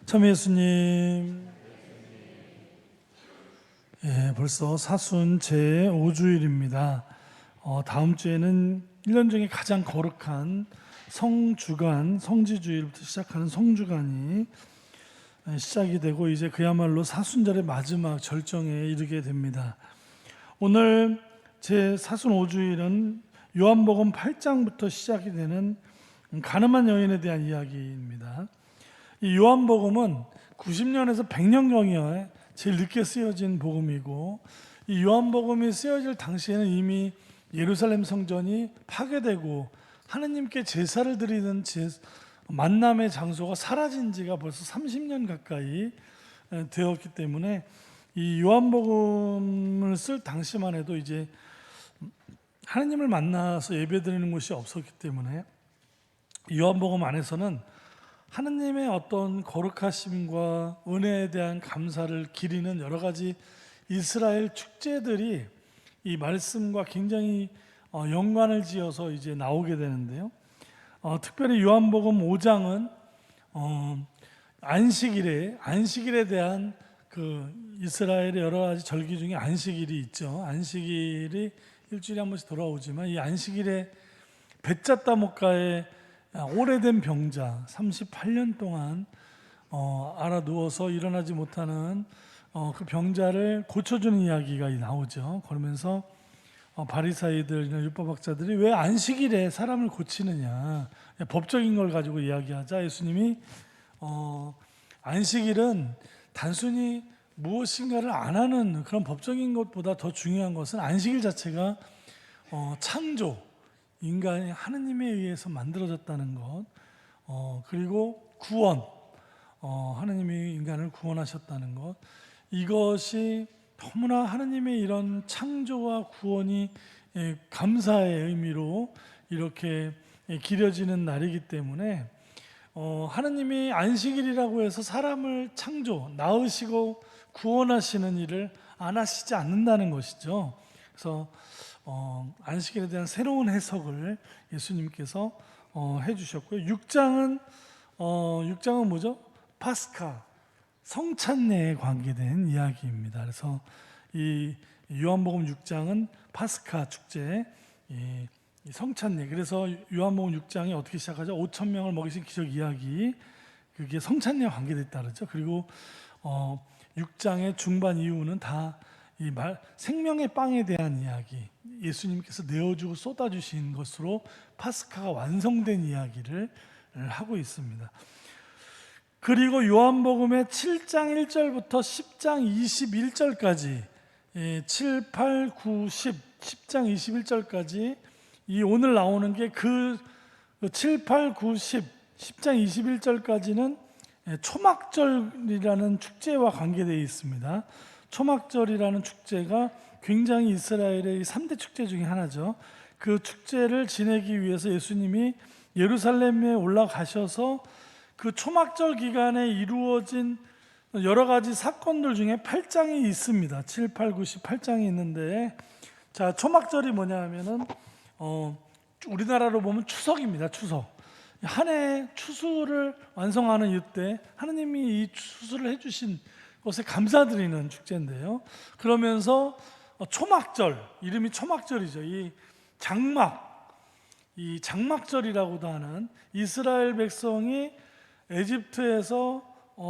참 예수님, 벌써 사순 제5주일입니다. 다음 주에는 1년 중에 가장 거룩한 성주간, 성지주일부터 시작하는 성주간이 시작이 되고 이제 그야말로 사순절의 마지막 절정에 이르게 됩니다. 오늘 제 사순 5주일은 요한복음 8장부터 시작이 되는 가늠한 여인에 대한 이야기입니다. 이 요한복음은 90년에서 100년경에 제일 늦게 쓰여진 복음이고, 이 요한복음이 쓰여질 당시에는 이미 예루살렘 성전이 파괴되고 하느님께 제사를 드리는 만남의 장소가 사라진 지가 벌써 30년 가까이 되었기 때문에 이 요한복음을 쓸 당시만 해도 이제 하느님을 만나서 예배드리는 곳이 없었기 때문에 요한복음 안에서는 하느님의 어떤 거룩하심과 은혜에 대한 감사를 기리는 여러 가지 이스라엘 축제들이 이 말씀과 굉장히 연관을 지어서 이제 나오게 되는데요. 특별히 요한복음 5장은 안식일에 대한 그 이스라엘의 여러 가지 절기 중에 안식일이 있죠. 안식일이 일주일에 한 번씩 돌아오지만 이 안식일에 벳zat다 목가에 오래된 병자 38년 동안 알아 누워서 일어나지 못하는 그 병자를 고쳐주는 이야기가 나오죠. 그러면서 바리사이들이나 율법학자들이 왜 안식일에 사람을 고치느냐, 법적인 걸 가지고 이야기하자 예수님이 안식일은 단순히 무엇인가를 안 하는 그런 법적인 것보다 더 중요한 것은 안식일 자체가 창조, 인간이 하느님에 의해서 만들어졌다는 것, 그리고 구원, 하느님이 인간을 구원하셨다는 것, 이것이 너무나 하느님의 이런 창조와 구원이 감사의 의미로 이렇게 기려지는 날이기 때문에 하느님이 안식일이라고 해서 사람을 낳으시고 구원하시는 일을 안 하시지 않는다는 것이죠. 그래서 안식일에 대한 새로운 해석을 예수님께서 해주셨고요. 6장은 뭐죠? 파스카, 성찬례에 관계된 이야기입니다. 그래서 이 요한복음 6장은 파스카 축제, 이 성찬례. 그래서 요한복음 6장이 어떻게 시작하죠? 5천 명을 먹이신 기적 이야기, 그게 성찬례와 관계됐다 그러죠. 그리고 6장의 중반 이후는 다 이 생명의 빵에 대한 이야기, 예수님께서 내어주고 쏟아주신 것으로 파스카가 완성된 이야기를 하고 있습니다. 그리고 요한복음의 7장 1절부터 10장 21절까지 7, 8, 9, 10장 21절까지 이 오늘 나오는 게 그 7, 8, 9, 10장 21절까지는 초막절이라는 축제와 관계되어 있습니다. 초막절이라는 축제가 굉장히 이스라엘의 3대 축제 중에 하나죠. 그 축제를 지내기 위해서 예수님이 예루살렘에 올라가셔서 그 초막절 기간에 이루어진 여러 가지 사건들 중에 8장이 있습니다. 7, 8, 9, 10 8장이 있는데, 자, 초막절이 뭐냐 하면은 우리나라로 보면 추석입니다. 추석. 한 해 추수를 완성하는 이때 하느님이 이 추수를 해주신 것에 감사드리는 축제인데요. 그러면서 초막절, 이름이 초막절이죠. 이 장막절이라고도 하는 이스라엘 백성이 에집트에서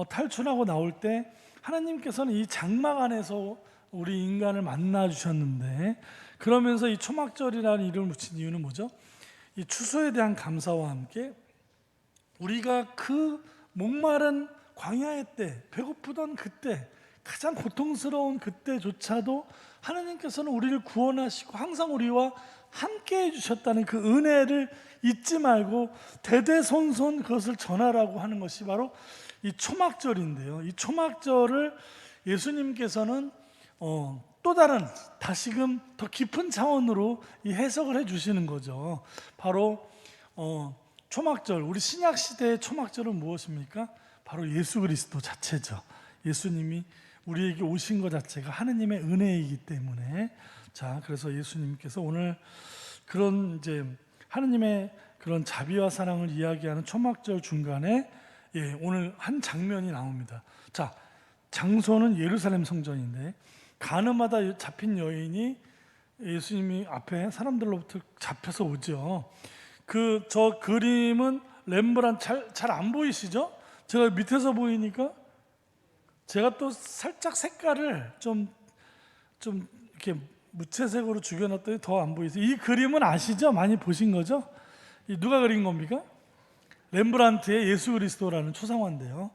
탈출하고 나올 때 하나님께서는 이 장막 안에서 우리 인간을 만나 주셨는데, 그러면서 이 초막절이라는 이름을 붙인 이유는 뭐죠? 이 추수에 대한 감사와 함께 우리가 그 목마른 광야의 때, 배고프던 그때, 가장 고통스러운 그때조차도 하나님께서는 우리를 구원하시고 항상 우리와 함께 해주셨다는 그 은혜를 잊지 말고 대대손손 그것을 전하라고 하는 것이 바로 이 초막절인데요. 이 초막절을 예수님께서는 또 다른 다시금 더 깊은 차원으로 이 해석을 해주시는 거죠. 바로 초막절, 우리 신약 시대의 초막절은 무엇입니까? 바로 예수 그리스도 자체죠. 예수님이 우리에게 오신 것 자체가 하느님의 은혜이기 때문에, 자, 그래서 예수님께서 오늘 그런 이제 하느님의 그런 자비와 사랑을 이야기하는 초막절 중간에 오늘 한 장면이 나옵니다. 자, 장소는 예루살렘 성전인데 가늠하다 잡힌 여인이 예수님이 앞에 사람들로부터 잡혀서 오죠. 저 그림은 렘브란트 잘 안 보이시죠? 제가 밑에서 보이니까 제가 또 살짝 색깔을 좀 이렇게 무채색으로 죽여놨더니 더 안 보이세요. 이 그림은 아시죠? 많이 보신 거죠? 누가 그린 겁니까? 렘브란트의 예수 그리스도라는 초상화인데요.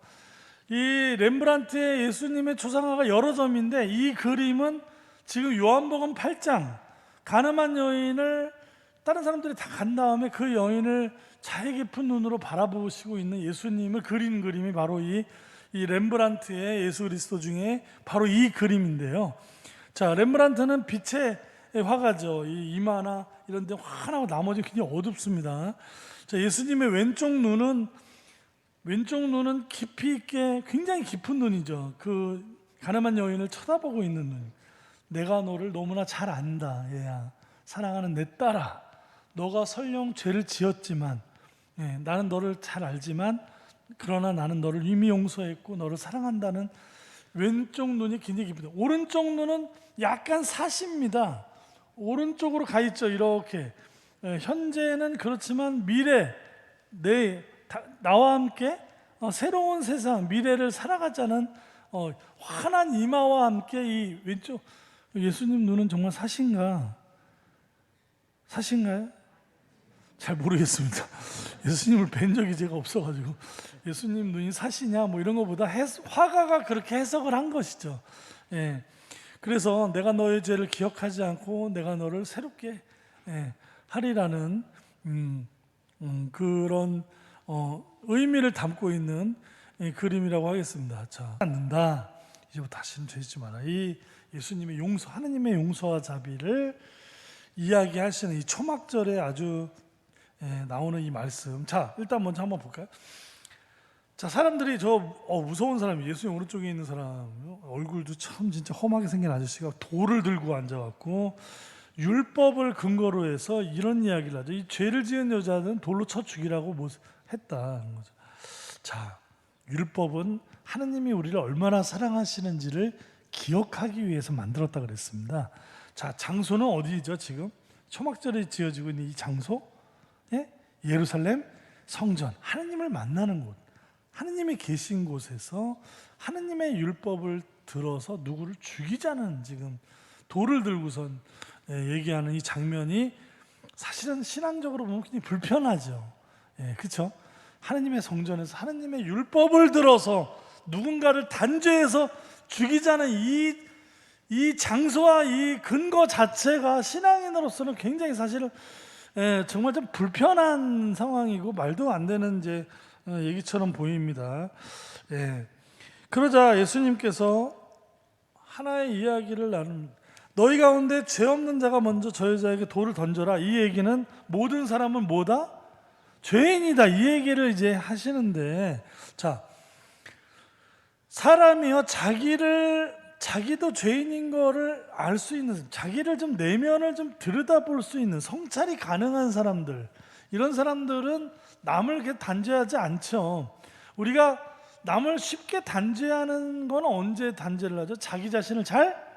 이 렘브란트의 예수님의 초상화가 여러 점인데 이 그림은 지금 요한복음 8장 가늠한 여인을 다른 사람들이 다 간 다음에 그 여인을 자애 깊은 눈으로 바라보시고 있는 예수님을 그린 그림이 바로 이 렘브란트의 예수 그리스도 중에 바로 이 그림인데요. 자, 렘브란트는 빛의 화가죠. 이 이마나 이런 데 환하고 나머지 굉장히 어둡습니다. 자, 예수님의 왼쪽 눈은 깊이 있게 굉장히 깊은 눈이죠. 그 가늠한 여인을 쳐다보고 있는 눈. 내가 너를 너무나 잘 안다, 얘야. 사랑하는 내 딸아. 너가 설령 죄를 지었지만 나는 너를 잘 알지만 그러나 나는 너를 이미 용서했고 너를 사랑한다는 왼쪽 눈이 굉장히 깊습니다. 오른쪽 눈은 약간 사시입니다. 오른쪽으로 가 있죠. 이렇게 현재는 그렇지만 미래 나와 함께 새로운 세상 미래를 살아가자는 환한 이마와 함께 이 왼쪽 예수님 눈은 정말 사신가요? 잘 모르겠습니다. 예수님을 뵌 적이 제가 없어가지고 예수님 눈이 사시냐 뭐 이런 것보다 화가가 그렇게 해석을 한 것이죠. 그래서 내가 너의 죄를 기억하지 않고 내가 너를 새롭게 하리라는 그런 의미를 담고 있는 그림이라고 하겠습니다. 자, 않는다. 이제부터 다시는 죄짓지 마라. 이 예수님의 용서, 하느님의 용서와 자비를 이야기하시는 이 초막절에 아주 나오는 이 말씀. 자, 일단 먼저 한번 볼까요? 자, 사람들이 무서운 사람이 예수님 오른쪽에 있는 사람 얼굴도 참 진짜 험하게 생긴 아저씨가 돌을 들고 앉아갖고 율법을 근거로 해서 이런 이야기를 하죠. 이 죄를 지은 여자는 돌로 쳐 죽이라고 했다는 거죠. 자, 율법은 하느님이 우리를 얼마나 사랑하시는지를 기억하기 위해서 만들었다 그랬습니다. 자, 장소는 어디죠? 지금 초막절에 지어지고 있는 이 장소, 예루살렘 성전, 하느님을 만나는 곳, 하느님이 계신 곳에서 하느님의 율법을 들어서 누구를 죽이자는 지금 돌을 들고선 얘기하는 이 장면이 사실은 신앙적으로 보면 굉장히 불편하죠. 그렇죠? 하느님의 성전에서 하느님의 율법을 들어서 누군가를 단죄해서 죽이자는 이 장소와 이 근거 자체가 신앙인으로서는 굉장히 사실은 정말 좀 불편한 상황이고 말도 안 되는 이제 얘기처럼 보입니다. 그러자 예수님께서 하나의 이야기를 나눕니다. 너희 가운데 죄 없는 자가 먼저 저 여자에게 돌을 던져라. 이 얘기는 모든 사람은 뭐다? 죄인이다. 이 얘기를 이제 하시는데, 자, 사람이요 자기도 죄인인 거를 알 수 있는, 자기를 좀 내면을 좀 들여다볼 수 있는 성찰이 가능한 사람들, 이런 사람들은 남을 이렇게 단죄하지 않죠. 우리가 남을 쉽게 단죄하는 건 언제 단죄를 하죠? 자기 자신을 잘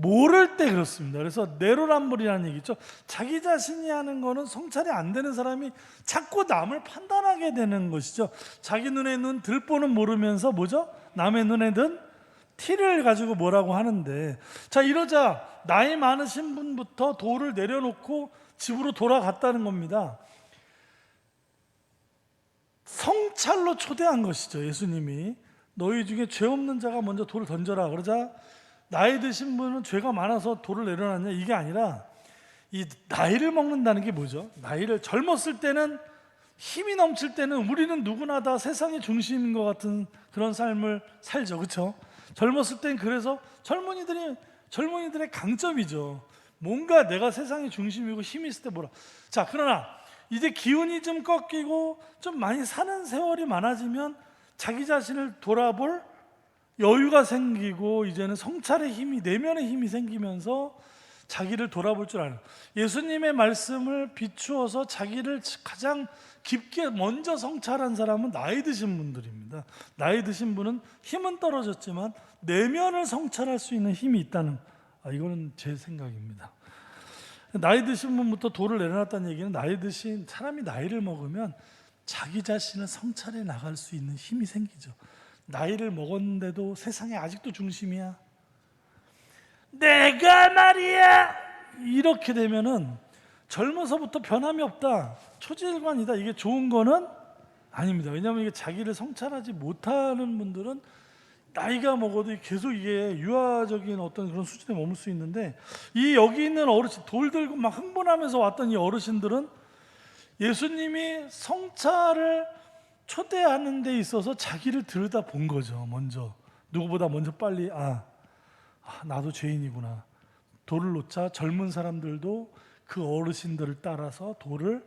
모를 때 그렇습니다. 그래서 내로남불이라는 얘기죠. 자기 자신이 하는 거는 성찰이 안 되는 사람이 자꾸 남을 판단하게 되는 것이죠. 자기 눈에 눈 들보는 모르면서 뭐죠? 남의 눈에 든 티를 가지고 뭐라고 하는데, 자, 이러자 나이 많으신 분부터 돌을 내려놓고 집으로 돌아갔다는 겁니다. 성찰로 초대한 것이죠. 예수님이 너희 중에 죄 없는 자가 먼저 돌을 던져라. 그러자 나이 드신 분은 죄가 많아서 돌을 내려놨냐, 이게 아니라 이 나이를 먹는다는 게 뭐죠? 나이를 젊었을 때는 힘이 넘칠 때는 우리는 누구나 다 세상의 중심인 것 같은 그런 삶을 살죠. 그렇죠? 젊었을 땐 그래서 젊은이들의 강점이죠. 뭔가 내가 세상의 중심이고 힘이 있을 때 뭐라. 자, 그러나 이제 기운이 좀 꺾이고 좀 많이 사는 세월이 많아지면 자기 자신을 돌아볼 여유가 생기고 이제는 성찰의 힘이, 내면의 힘이 생기면서 자기를 돌아볼 줄 아는, 예수님의 말씀을 비추어서 자기를 가장 깊게 먼저 성찰한 사람은 나이 드신 분들입니다. 나이 드신 분은 힘은 떨어졌지만 내면을 성찰할 수 있는 힘이 있다는, 이거는 제 생각입니다. 나이 드신 분부터 돌을 내려놨다는 얘기는 나이 드신 사람이 나이를 먹으면 자기 자신을 성찰해 나갈 수 있는 힘이 생기죠. 나이를 먹었는데도 세상에 아직도 중심이야, 내가 말이야, 이렇게 되면은 젊어서부터 변함이 없다, 초지일관이다, 이게 좋은 거는 아닙니다. 왜냐하면 이게 자기를 성찰하지 못하는 분들은 나이가 먹어도 계속 이게 유아적인 어떤 그런 수준에 머물 수 있는데, 이 여기 있는 어르신, 돌 들고 막 흥분하면서 왔던 이 어르신들은 예수님이 성찰을 초대하는 데 있어서 자기를 들여다 본 거죠. 먼저 누구보다 먼저 빨리 나도 죄인이구나. 돌을 놓자 젊은 사람들도 그 어르신들을 따라서 돌을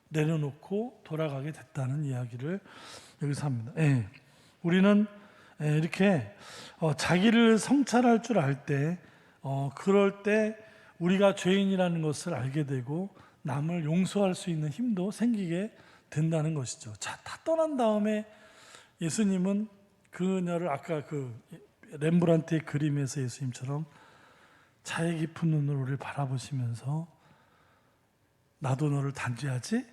내려놓고 돌아가게 됐다는 이야기를 여기서 합니다. 우리는 이렇게 자기를 성찰할 줄 알 때, 그럴 때 우리가 죄인이라는 것을 알게 되고 남을 용서할 수 있는 힘도 생기게 된다는 것이죠. 자, 다 떠난 다음에 예수님은 그녀를, 아까 그 렘브란트의 그림에서 예수님처럼 자애 깊은 눈으로 우리를 바라보시면서 나도 너를 단죄하지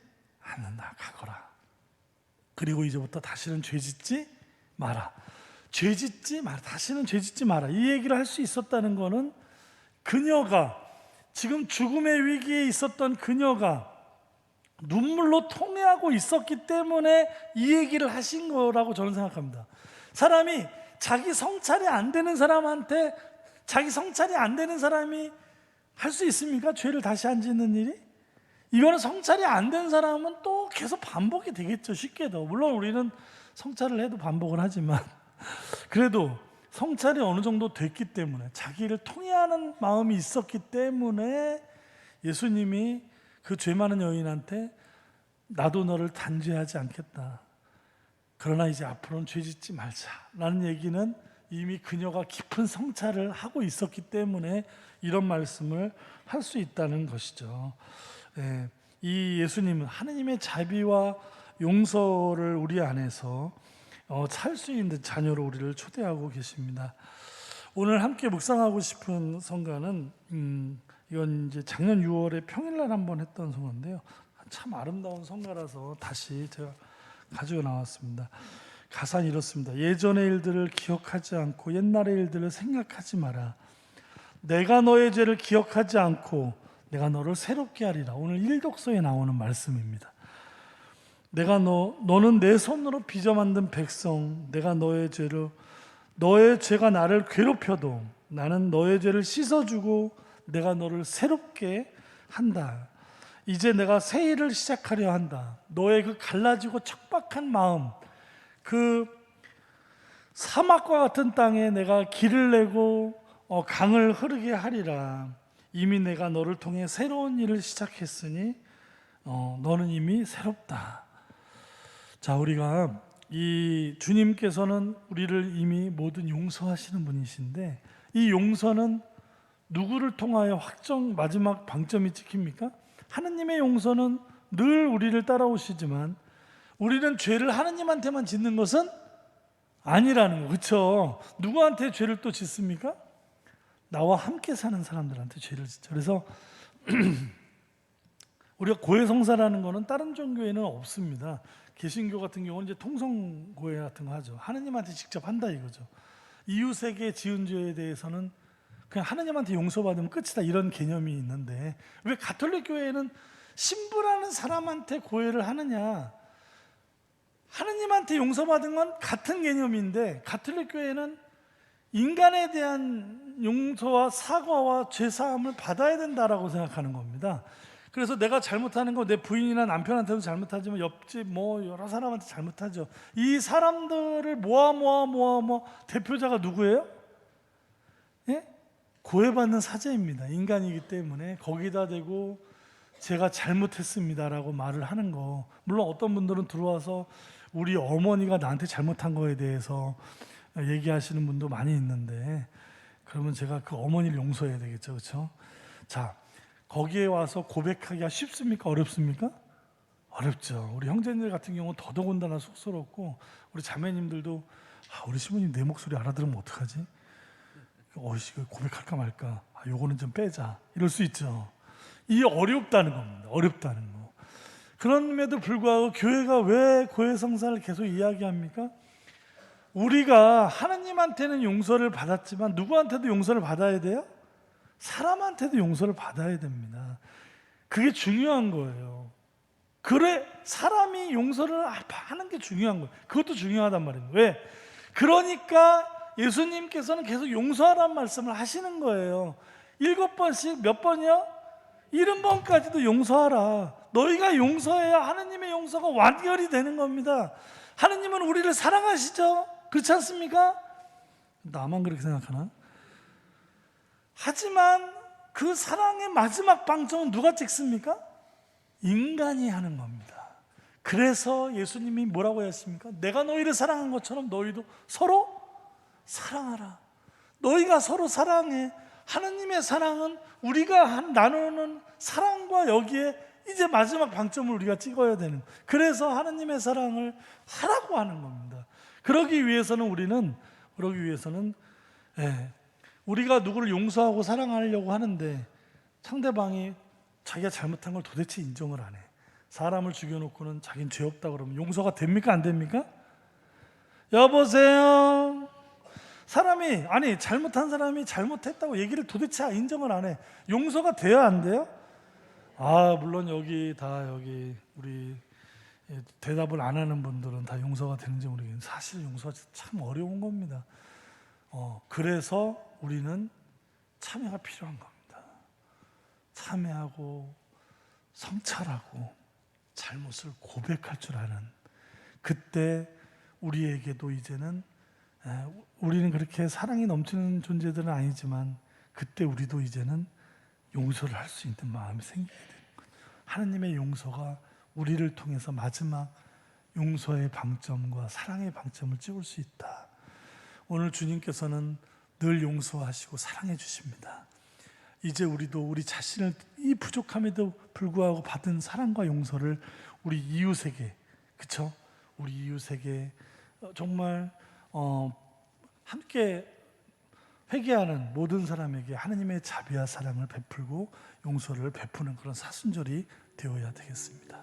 않는다, 가거라. 그리고 이제부터 다시는 죄짓지 마라. 죄짓지 마라. 다시는 죄짓지 마라. 이 얘기를 할 수 있었다는 것은 그녀가, 지금 죽음의 위기에 있었던 그녀가 눈물로 통회하고 있었기 때문에 이 얘기를 하신 거라고 저는 생각합니다. 사람이 자기 성찰이 안 되는 사람한테, 자기 성찰이 안 되는 사람이 할 수 있습니까? 죄를 다시 안 짓는 일이? 이거는 성찰이 안 된 사람은 또 계속 반복이 되겠죠. 쉽게도. 물론 우리는 성찰을 해도 반복을 하지만 그래도 성찰이 어느 정도 됐기 때문에, 자기를 통회하는 마음이 있었기 때문에 예수님이 그 죄 많은 여인한테 나도 너를 단죄하지 않겠다, 그러나 이제 앞으로는 죄 짓지 말자 라는 얘기는 이미 그녀가 깊은 성찰을 하고 있었기 때문에 이런 말씀을 할 수 있다는 것이죠. 이 예수님은 하느님의 자비와 용서를 우리 안에서 살 수 있는 자녀로 우리를 초대하고 계십니다. 오늘 함께 묵상하고 싶은 성가는 이건 이제 작년 6월에 평일날 한번 했던 성가인데요, 참 아름다운 성가라서 다시 제가 가지고 나왔습니다. 가사는 이렇습니다. 예전의 일들을 기억하지 않고 옛날의 일들을 생각하지 마라. 내가 너의 죄를 기억하지 않고 내가 너를 새롭게 하리라. 오늘 1독서에 나오는 말씀입니다. 너는 내 손으로 빚어 만든 백성, 내가 너의 죄가 나를 괴롭혀도 나는 너의 죄를 씻어주고 내가 너를 새롭게 한다. 이제 내가 새 일을 시작하려 한다. 너의 그 갈라지고 척박한 마음, 그 사막과 같은 땅에 내가 길을 내고 강을 흐르게 하리라. 이미 내가 너를 통해 새로운 일을 시작했으니 너는 이미 새롭다. 자, 우리가 이 주님께서는 우리를 이미 모든 용서하시는 분이신데, 이 용서는 누구를 통하여 마지막 방점이 찍힙니까? 하느님의 용서는 늘 우리를 따라오시지만 우리는 죄를 하느님한테만 짓는 것은 아니라는 거, 그렇죠? 누구한테 죄를 또 짓습니까? 나와 함께 사는 사람들한테 죄를 짓죠. 그래서 우리가 고해성사라는 거는 다른 종교에는 없습니다. 개신교 같은 경우는 이제 통성고해 같은 거 하죠. 하느님한테 직접 한다 이거죠. 이웃에게 지은 죄에 대해서는 그냥 하느님한테 용서받으면 끝이다, 이런 개념이 있는데 왜 가톨릭 교회는 신부라는 사람한테 고해를 하느냐? 하느님한테 용서받은 건 같은 개념인데 가톨릭 교회는 인간에 대한 용서와 사과와 죄사함을 받아야 된다라고 생각하는 겁니다. 그래서 내가 잘못하는 거 내 부인이나 남편한테도 잘못하지만 옆집 여러 사람한테 잘못하죠. 이 사람들을 모아 대표자가 누구예요? 예? 고해받는 사제입니다. 인간이기 때문에 거기다 대고 제가 잘못했습니다라고 말을 하는 거. 물론 어떤 분들은 들어와서 우리 어머니가 나한테 잘못한 거에 대해서 얘기하시는 분도 많이 있는데, 그러면 제가 그 어머니를 용서해야 되겠죠, 그렇죠? 자, 거기에 와서 고백하기가 쉽습니까? 어렵습니까? 어렵죠. 우리 형제님들 같은 경우는 더더군다나 쑥스럽고, 우리 자매님들도 우리 시부님 내 목소리 알아들으면 어떡하지? 고백할까 말까? 요거는 좀 빼자. 이럴 수 있죠. 이게 어렵다는 겁니다. 어렵다는 거. 그럼에도 불구하고 교회가 왜 고해성사를 계속 이야기합니까? 우리가 하나님한테는 용서를 받았지만 누구한테도 용서를 받아야 돼요? 사람한테도 용서를 받아야 됩니다. 그게 중요한 거예요. 그래, 사람이 용서를 하는 게 중요한 거예요. 그것도 중요하단 말입니다. 왜? 그러니까 예수님께서는 계속 용서하라는 말씀을 하시는 거예요. 7번씩 몇 번이요? 70번까지도 용서하라. 너희가 용서해야 하나님의 용서가 완결이 되는 겁니다. 하나님은 우리를 사랑하시죠? 그렇지 않습니까? 나만 그렇게 생각하나? 하지만 그 사랑의 마지막 방점은 누가 찍습니까? 인간이 하는 겁니다. 그래서 예수님이 뭐라고 했습니까? 내가 너희를 사랑한 것처럼 너희도 서로 사랑하라. 너희가 서로 사랑해. 하나님의 사랑은 우리가 나누는 사랑과 여기에 이제 마지막 방점을 우리가 찍어야 되는, 그래서 하나님의 사랑을 하라고 하는 겁니다. 그러기 위해서는 우리가 누구를 용서하고 사랑하려고 하는데 상대방이 자기가 잘못한 걸 도대체 인정을 안 해. 사람을 죽여놓고는 자기는 죄 없다 그러면 용서가 됩니까? 안 됩니까? 여보세요? 잘못한 사람이 잘못했다고 얘기를 도대체 인정을 안 해. 용서가 돼요, 안 돼요? 물론 여기 우리 대답을 안 하는 분들은 다 용서가 되는지 모르겠는데 사실 용서가 참 어려운 겁니다. 그래서 우리는 참회가 필요한 겁니다. 참회하고 성찰하고 잘못을 고백할 줄 아는, 그때 우리에게도 이제는 우리는 그렇게 사랑이 넘치는 존재들은 아니지만 그때 우리도 이제는 용서를 할 수 있는 마음이 생기게 되는 거예요. 하나님의 용서가 우리를 통해서 마지막 용서의 방점과 사랑의 방점을 찍을 수 있다. 오늘 주님께서는 늘 용서하시고 사랑해 주십니다. 이제 우리도 우리 자신을 이 부족함에도 불구하고 받은 사랑과 용서를 우리 이웃에게, 그쵸? 우리 이웃에게 정말 함께 회개하는 모든 사람에게 하나님의 자비와 사랑을 베풀고 용서를 베푸는 그런 사순절이 되어야 되겠습니다.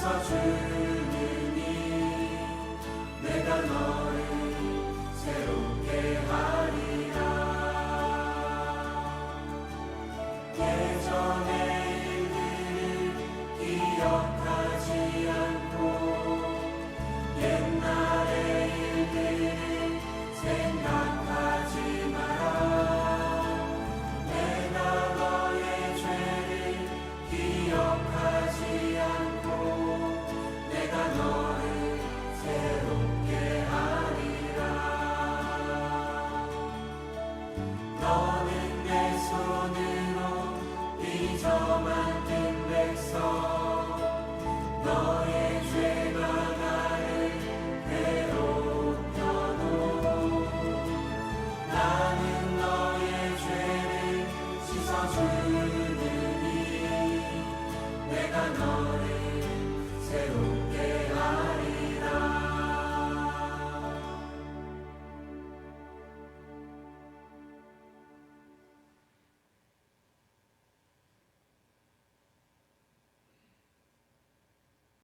웃어주느니 내가 너를 새롭게 하리라. 예전의 일들을 기억하지 않고 옛날의 일들을 생각하지 마라. 내가 너의 죄를 기억하지 않고 내가 너를